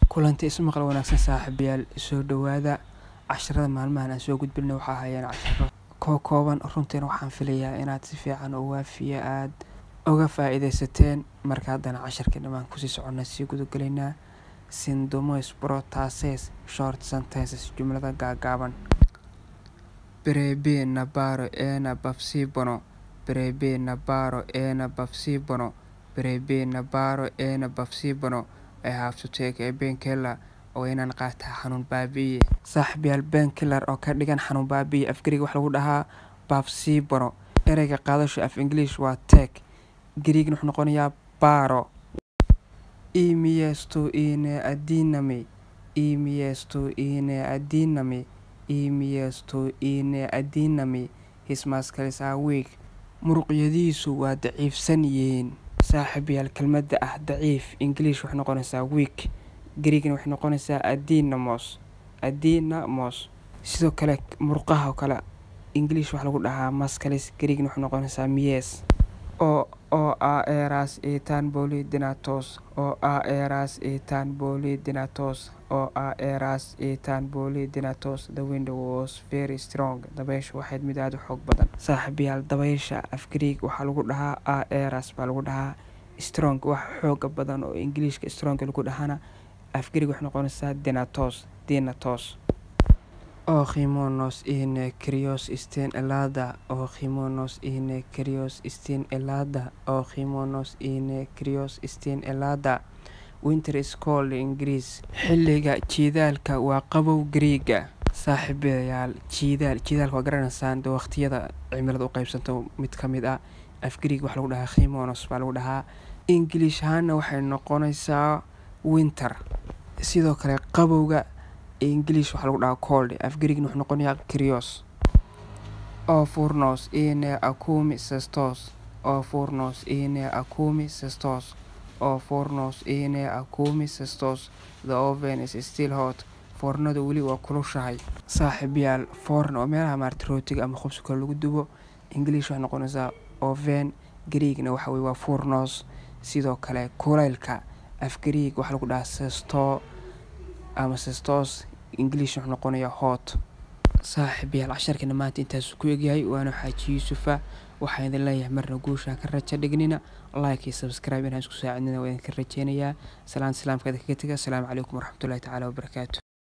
kulanti ismaqal wanaagsan saaxiibayaal soo dhawaada casharada maalmahan aan soo gudbinay waxa hayeen casharo kooban runtii waxaan filayaa inaad si fiican oo waafiya aad uga faa'iideysateen marka haddana casharka dhamaan ku sii soconnaa si gudagalaynaa syndromes protases short sentences jumlada gaagaaban brebe nabaro ena bafsibono brebe nabaro ena bafsibono brebe nabaro ena bafsibono I have to take a painkiller oo inaan qaataa xanuun baabiye saaxiibayaal painkiller oo ka dhigan xanuun baabiye afgariga waxa lagu dhahaa bafsibono ereyga qaadasho af English waa take Greek wuxuu noqonayaa baro imiesto ine adinami imiesto ine adinami imiesto ine adinami his muscles are weak muruqyadiisu waa daciifsan yihiin saaxiibayaal kelmadda ah daciif English wuxuu noqonaysaa weak Greek wuxuu noqonaysaa adinamos sidoo kale muruqaha kale English waxa lagu dhahaa muscles Greek wuxuu noqonaysaa mies o eras etan polydinatos o eras etan polydinatos o eras etan polydinatos the wind was very strong dabayshu waxay mid aad u xoog badan saaxiibayaal dabaysha af Greek waxa lagu dhahaa eras baa lagu dhahaa strong wax xoog badan oo Englishka strong lagu dhahana af Greek wax noqonaysaa dinatos o khimonos in krios isten elada o khimonos in krios isten elada o khimonos in krios isten elada winter is cold in Greece xilliga jiidaalka waa qabow Greega saaxiibayaal jiidaalka waa garanaysaan waqtiyada cimilada u qaybsanto mid ka mid ah af Greek waxa lagu dhahaa khimonos baa lagu dhahaa English ahaana waxay noqonaysaa winter sidoo kale qabowga English waxa lagu dhahaa cold af Greek wuxuu noqonayaa krios o furnos in akumi sestos o furnos in akumi sestos o furnos in akumi sestos the oven is still hot fornadu wali waa kulushahay saaxiibayaal forn oo meelaha maarta rootiga ama khubska lagu dubo English waxa noqonaysaa oven Greekna waxa waa furnos sidoo kale kulaylka af Greek waxa lagu dhahaa sesto ama sestos English wuxuu noqonayaa hot saaxiibayaal casharkana maanta intaas ku egyahay waana xaaji Yuusufa waxaan idin leeyahay marna guusha ka raja dhignina like iyo subscribe inaan isku saacidnina waan ka rajeynayaa salaamka kaga taga assalaamu calaykum waraxmatullaahi tacaala wabarakaatuh